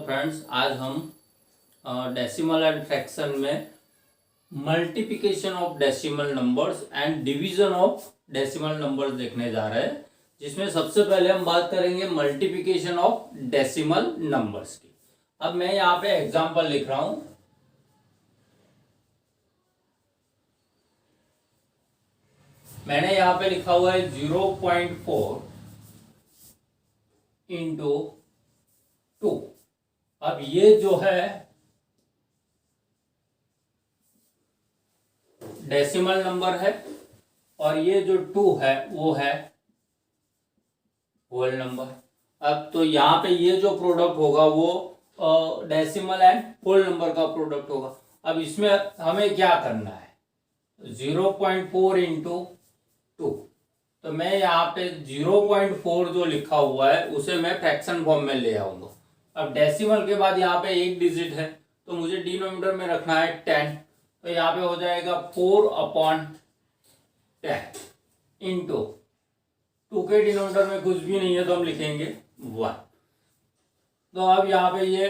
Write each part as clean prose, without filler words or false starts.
Friends, आज हम decimal and fraction में multiplication of decimal numbers and division of decimal numbers देखने जा रहे हैं, जिसमें सबसे पहले हम बात करेंगे मल्टीप्लिकेशन ऑफ डेसिमल नंबर्स की। अब मैं यहाँ पे एग्जांपल लिख रहा हूं। मैंने यहाँ पे लिखा हुआ है 0.4 इंटू 2। अब ये जो है डेसिमल नंबर है और ये जो 2 है वो है होल नंबर। अब तो यहाँ पे ये जो प्रोडक्ट होगा वो डेसिमल एंड होल नंबर का प्रोडक्ट होगा। अब इसमें हमें क्या करना है, 0.4 इंटू 2। तो मैं यहाँ पे 0.4 जो लिखा हुआ है उसे मैं फ्रैक्शन फॉर्म में ले आऊंगा। अब डेसिमल के बाद यहाँ पे एक डिजिट है तो मुझे डिनोमिनेटर में रखना है 10। तो यहाँ पे हो जाएगा 4/10 इंटू 2 के डिनोमिनेटर में कुछ भी नहीं है तो हम लिखेंगे 1। तो अब यहाँ पे ये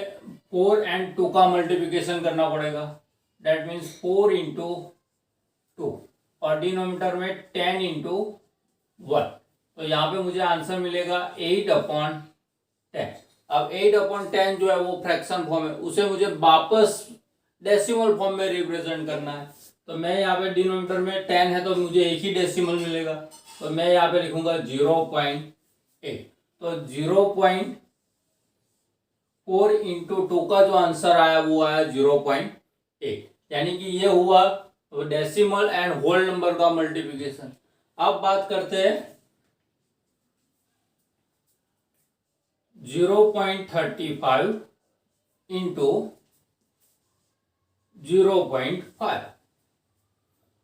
4 एंड 2 का मल्टीप्लिकेशन करना पड़ेगा। दैट मीन्स 4 इंटू 2 और डिनोमिनेटर में 10 इंटू 1। तो यहाँ पे मुझे आंसर मिलेगा 8/10। अब 8/10 जो है वो फ्रैक्शन फॉर्म है, उसे मुझे वापस डेसिमल फॉर्म में रिप्रेजेंट करना है। तो मैं यहाँ पे डिनोमिनेटर में 10 है तो मुझे एक ही डेसिमल मिलेगा, तो मैं यहाँ पे लिखूंगा 0.8। तो 0.4 इंटू 2 का जो आंसर आया वो आया 0.8, यानी कि ये हुआ डेसिमल एंड होल नंबर का मल्टीप्लिकेशन। अब बात करते हैं 0.35 इंटू 0.5।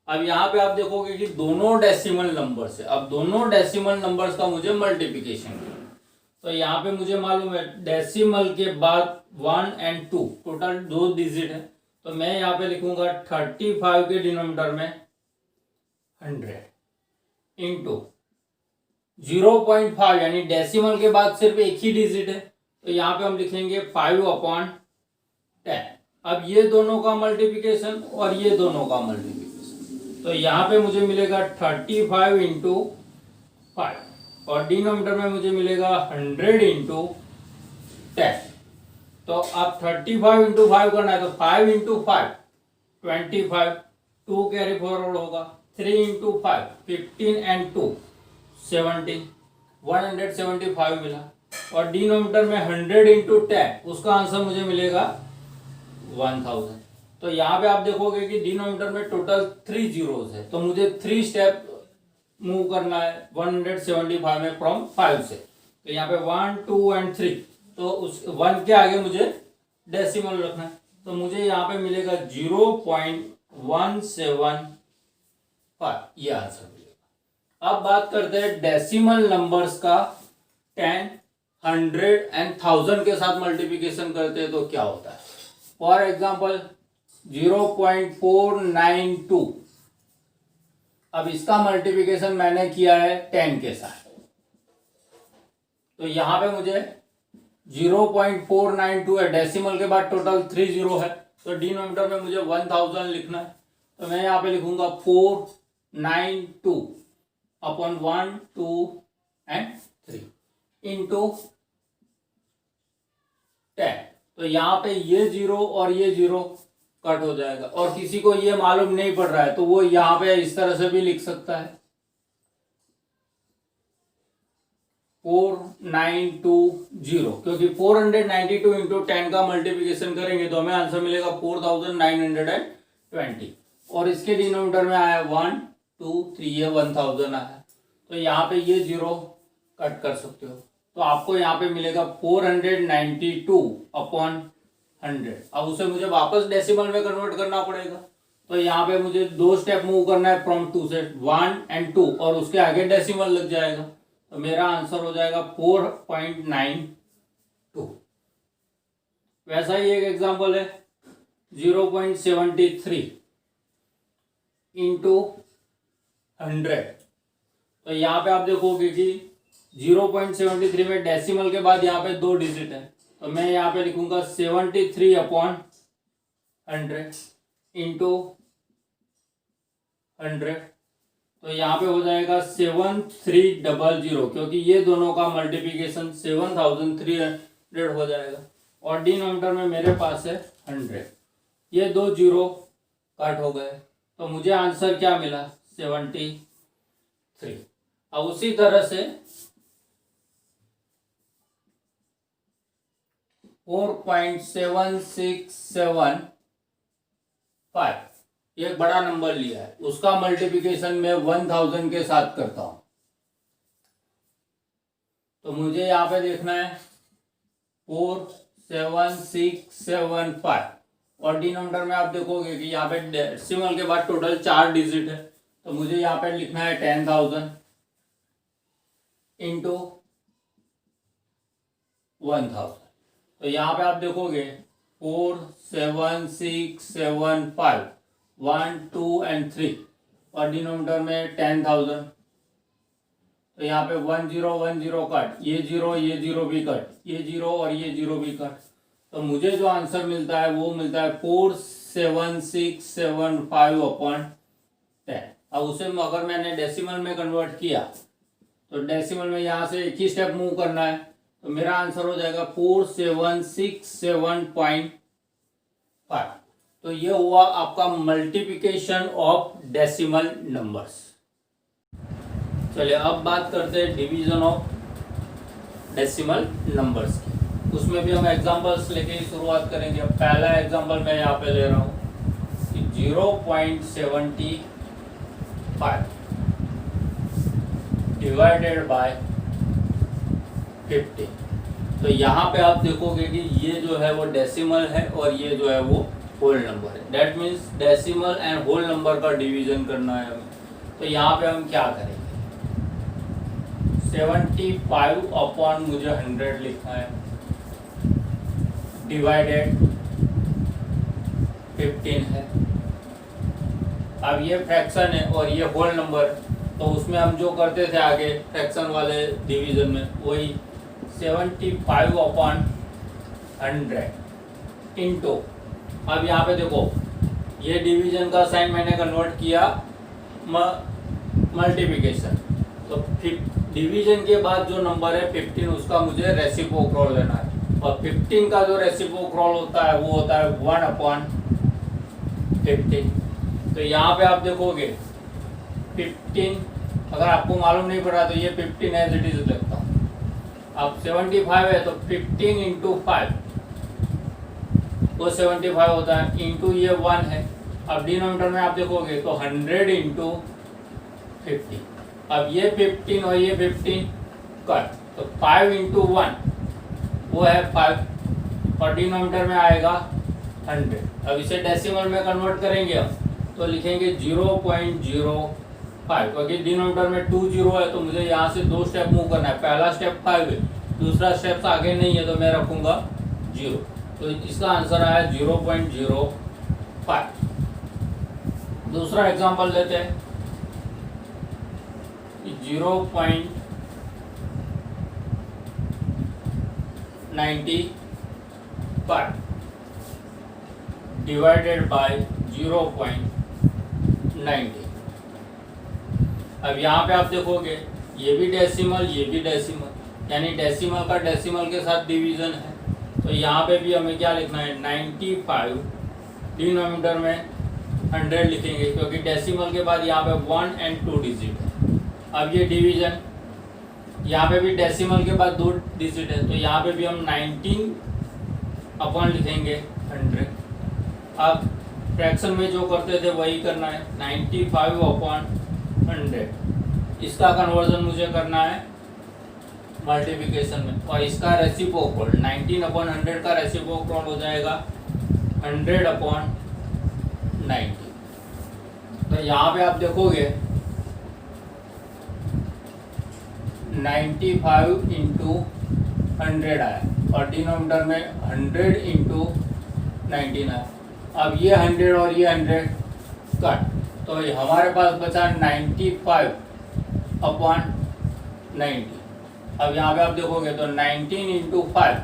अब यहाँ पे आप देखोगे कि दोनों डेसिमल नंबर्स है। अब दोनों डेसिमल नंबर्स का मुझे मल्टीप्लिकेशन करना, तो यहाँ पे मुझे मालूम है डेसिमल के बाद 1 एंड 2 टोटल 2 डिजिट है। तो मैं यहाँ पे लिखूंगा 35 के डिनोमिनेटर में 100 इंटू 0.5, यानी डेसिमल के बाद सिर्फ एक ही डिजिट है तो यहाँ पे हम लिखेंगे 5/10। अब ये दोनों का मल्टीप्लिकेशन और ये दोनों का मल्टीप्लिकेशन, तो यहाँ पे मुझे मिलेगा 35 इंटू 5 और डिनोमिनेटर में मुझे मिलेगा 100 इंटू 10। तो अब 35 इंटू 5 करना है तो 5 इंटू 5 25, 2 कैरी फॉरवर्ड होगा, 3 इंटू 5 15 एंड 2 17, 175 मिला। और डिनोमिनेटर में 100 इंटू 10, उसका आंसर मुझे मिलेगा 1000। तो यहाँ पे आप देखोगे कि डिनोमिनेटर में टोटल 3 जीरोस है, तो मुझे 3 स्टेप मूव करना है 175 में फ्रॉम 5 से। तो यहाँ पे 1 2 एंड 3, तो उस 1 के आगे मुझे डेसिमल रखना है, तो मुझे यहाँ पे मिलेगा 0.175, ये आंसर मिलेगा। अब बात करते हैं डेसिमल नंबर्स का 10, 100 एंड 1000 के साथ मल्टीप्लिकेशन करते हैं तो क्या होता है। For example 0.492। अब इसका मल्टीप्लिकेशन मैंने किया है 10 के साथ, तो यहां पे मुझे 0.492 है, डेसिमल के बाद टोटल 3 जीरो है, तो डिनोमिनेटर में मुझे 1000 लिखना है। तो मैं यहाँ पे लिखूंगा 492 अपॉन 1 2 एंड 3 इंटू 10। तो यहाँ पे ये 0 और ये 0 कट हो जाएगा, और किसी को ये मालूम नहीं पड़ रहा है तो वो यहाँ पे इस तरह से भी लिख सकता है 4920, क्योंकि 492 इंटू 10 का मल्टीप्लिकेशन करेंगे तो हमें आंसर मिलेगा 4920, और इसके डिनोमिनेटर में आया 1 2 3, ये 1000 आया। तो यहाँ पे ये 0 कट कर सकते हो, तो आपको यहाँ पे मिलेगा 492 अपॉन 100। अब उसे मुझे वापस डेसिमल में कन्वर्ट करना पड़ेगा, तो यहाँ पे मुझे 2 स्टेप मूव करना है फ्रॉम 2 से, 1 एंड 2, और उसके आगे डेसिमल लग जाएगा, तो मेरा आंसर हो जाएगा 4.92। वैसा ही एक एग्जांपल है 0.73 इंटू 100। तो यहाँ पे आप देखोगे कि 0.73 में डेसिमल के बाद यहाँ पे 2 डिजिट है, तो मैं यहाँ पे लिखूंगा 73/100 इंटू 100। तो यहाँ पे हो जाएगा 7300, क्योंकि ये दोनों का मल्टीप्लिकेशन 7300 हो जाएगा। और डिनोमिनेटर में मेरे पास है 100, ये 2 जीरो कट हो गए, तो मुझे आंसर क्या मिला? 73। अब उसी तरह से 4.7675, एक बड़ा नंबर लिया है, उसका मल्टीप्लिकेशन मैं 1000 के साथ करता हूं। तो मुझे यहाँ पे देखना है 47675, और डिनोमिनेटर में आप देखोगे कि यहाँ पे डेसिमल के बाद टोटल 4 डिजिट है, तो मुझे यहाँ पे लिखना है 10,000 इंटू 1000। तो यहाँ पे आप देखोगे 47675, 1 2 and 3, और डिनोमिनेटर में 10,000। तो यहाँ पे 1 0 1 0 कट, ये जीरो भी कट, ये जीरो और ये जीरो भी कट। तो मुझे जो आंसर मिलता है वो मिलता है 47675/10। अब उसे अगर मैंने डेसिमल में कन्वर्ट किया तो डेसिमल में यहाँ से एक ही स्टेप मूव करना है, तो मेरा आंसर हो जाएगा 4767.5। तो ये हुआ आपका मल्टीप्लिकेशन ऑफ डेसिमल नंबर्स। चलिए अब बात करते हैं डिवीजन ऑफ डेसिमल नंबर्स की। उसमें भी हम एग्जांपल्स लेके ही शुरुआत करेंगे। अब पहला एग्जांपल मैं यहाँ पे ले रहा हूँ कि 0.75 डिवाइडेड बाय 50। तो यहाँ पे आप देखोगे कि ये जो है वो डेसिमल है और ये जो है वो होल नंबर है। That means decimal and whole number का डिवीजन करना है हमें। तो यहाँ पे हम क्या करेंगे? 75 मुझे 100 लिखना है, डिवाइडेड 15 है। अब ये फ्रैक्शन है और ये होल नंबर, तो उसमें हम जो करते थे आगे फ्रैक्शन वाले डिवीजन में वही 75/100 इंटू, अब यहाँ पे देखो ये डिवीजन का साइन मैंने कन्वर्ट किया मल्टीप्लिकेशन। तो डिवीजन के बाद जो नंबर है 15 उसका मुझे रेसिप्रोकल लेना है, और 15 का जो रेसिप्रोकल होता है वो होता है 1/15। तो यहाँ पे आप देखोगे 15, अगर आपको मालूम नहीं पड़ा तो ये 15 एज इट इज लगता हूँ। अब 75 है तो 15 इंटू 5 वो 75 होता है, इंटू ये 1 है। अब डिनोमिनेटर में आप देखोगे तो 100 इंटू 50। अब ये 15 और ये 15 कट, तो 5 इंटू 1 वो है 5, और डिनोमिनेटर में आएगा 100। अब इसे डेसिमल में कन्वर्ट करेंगे हम, तो लिखेंगे 0.05, क्योंकि डिनोमिनेटर में 2 जीरो है तो मुझे यहाँ से 2 स्टेप मूव करना है। पहला स्टेप 5 है, दूसरा स्टेप आगे नहीं है तो मैं रखूँगा 0। तो इसका आंसर आया 0.05। दूसरा एग्जांपल लेते हैं 0.95 डिवाइडेड बाय 0.90। अब यहाँ पे आप देखोगे ये भी डेसिमल, ये भी डेसिमल, यानी डेसिमल का डेसिमल के साथ डिवीजन है। तो यहाँ पे भी हमें क्या लिखना है? 95, डिनोमिनेटर में 100 लिखेंगे, क्योंकि डेसिमल के बाद यहाँ पे 1 and 2 डिजिट है। अब ये डिवीजन, यहाँ पे भी डेसिमल के बाद 2 डिजिट है, तो यहाँ पे भी हम 19 अपन लिखेंगे 100। अब फ्रैक्शन में जो करते थे वही करना है, 95/100, इसका कन्वर्जन मुझे करना है मल्टीप्लिकेशन में, और इसका रेसिप्रोकल 19/100 का रेसिप्रोकल हो जाएगा 100/90। तो यहाँ पे आप देखोगे 95 इंटू 100 आया, और डिनोमिनेटर में 100 इंटू 19 आया। अब ये 100 और ये 100 कट, तो हमारे पास बचा 95/90। अब यहाँ पे आप देखोगे तो 19 इंटू 5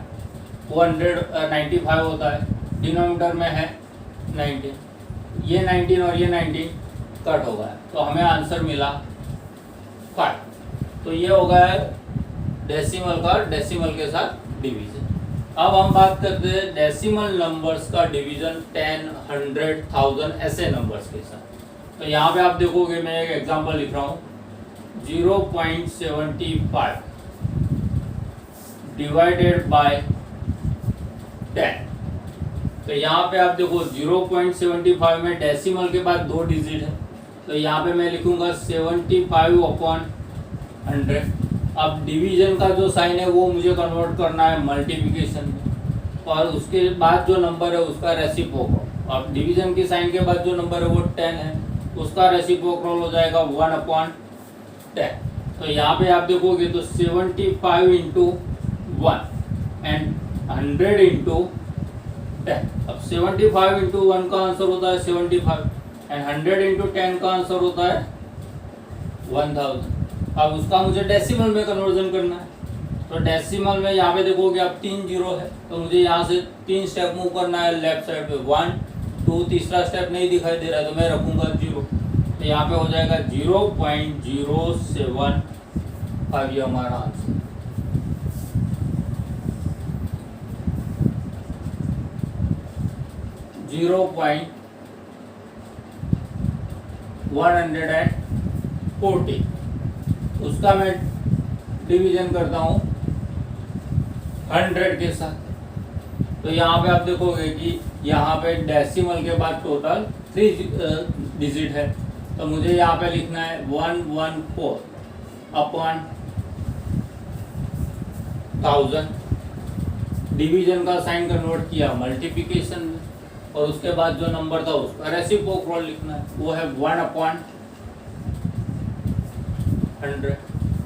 वो 195 होता है, डिनोमिनेटर में है 19, ये 19 और ये 19 कट हो गया, तो हमें आंसर मिला 5। तो ये हो गया डेसिमल का डेसिमल के साथ डिवीजन। अब हम बात करते हैं डेसिमल नंबर्स का डिवीजन 10, 100, 1000 ऐसे नंबर्स के साथ। तो यहाँ पे आप देखोगे, मैं एक एग्जांपल लिख रहा हूँ, 0.75 डिवाइडेड बाय 10। तो यहाँ पे आप देखो 0.75 में डेसिमल के बाद 2 डिजिट है, तो यहाँ पे मैं लिखूंगा 75/100। अब डिवीजन का जो साइन है वो मुझे कन्वर्ट करना है मल्टीप्लिकेशन में, और उसके बाद जो नंबर है उसका रेसिप्रोकल। अब डिवीजन के साइन के बाद जो नंबर है वो 10 है, उसका रेसिप्रोकल हो जाएगा 1/10। तो यहाँ पे आप देखोगे तो 75 इंटू 1 एंड 100 इंटू 10। अब 75 इंटू 1 का आंसर होता है 75 एंड 100 इंटू 10 का आंसर होता है 1000। अब उसका मुझे डेसिमल में कन्वर्जन करना है, तो डेसिमल में यहाँ पे देखोगे अब 3 जीरो है, तो मुझे यहाँ से 3 स्टेप मूव करना है लेफ्ट साइड पे, 1 2, तीसरा स्टेप नहीं दिखाई दे रहा है तो मैं रखूंगा 0, तो यहाँ पे हो जाएगा 0.075, ये हमारा आंसर। $140, उसका मैं डिवीजन करता हूँ 100 के साथ। तो यहाँ पे आप देखोगे कि यहाँ पे डेसिमल के बाद टोटल 3 डिजिट है, तो मुझे यहाँ पे लिखना है 114/1000। डिवीजन का साइन कन्वर्ट किया मल्टीप्लिकेशन में, और उसके बाद जो नंबर था उसका रेसिप्रोकल लिखना है, वो है 1/100।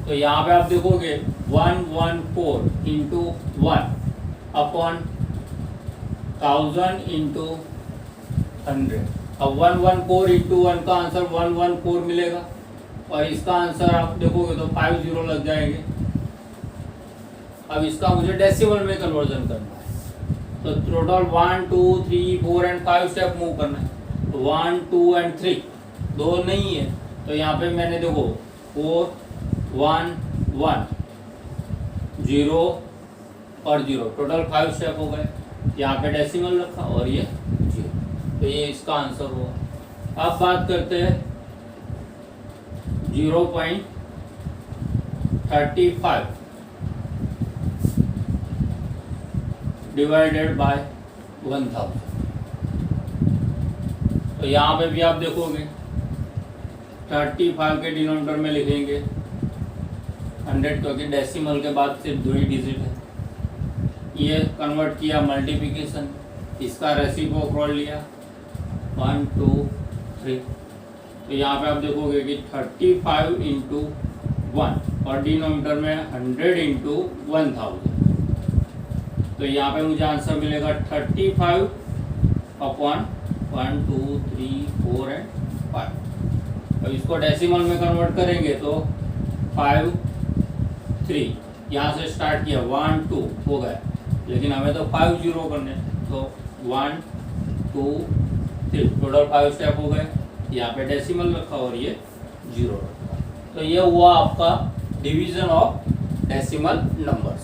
तो यहाँ पे आप देखोगे 114 इंटू 1/1000 इंटू 100। अब 114 इंटू 1 का आंसर 114 मिलेगा, और इसका आंसर आप देखोगे तो 5 जीरो लग जाएंगे। अब इसका मुझे डेसिमल में कन्वर्जन करना है, तो टोटल 1 2 3 4 एंड 5 स्टेप मूव करना है। 1 2 एंड 3 2 नहीं है, तो यहाँ पे मैंने देखो 4 1 1 0 और 0, टोटल 5 स्टेप हो गए। यहाँ पे डेसिमल रखा और ये 0, तो ये इसका आंसर हुआ। अब बात करते हैं 0.35 डिवाइडेड बाय 1000। तो यहाँ पे भी आप देखोगे 35 के डिनोमिनेटर में लिखेंगे 100, क्योंकि डेसिमल के बाद सिर्फ 2 ही डिजिट है। ये कन्वर्ट किया मल्टीप्लिकेशन, इसका रेसिप्रोकल लिया 1 2 3। तो यहाँ पे आप देखोगे कि 35 इंटू 1 और डिनोमिनेटर में 100 इंटू 1000। तो यहाँ पे मुझे आंसर मिलेगा 35/1 2 3 4 एंड 5। अब इसको डेसिमल में कन्वर्ट करेंगे तो 5 3, यहाँ से स्टार्ट किया 1 2 हो गया, लेकिन हमें तो 5 जीरो करने, तो 1 2 3 टोटल 5 स्टेप हो गए। यहाँ पे डेसिमल रखा और ये 0 रखा। तो ये हुआ आपका डिवीजन ऑफ डेसिमल नंबर्स।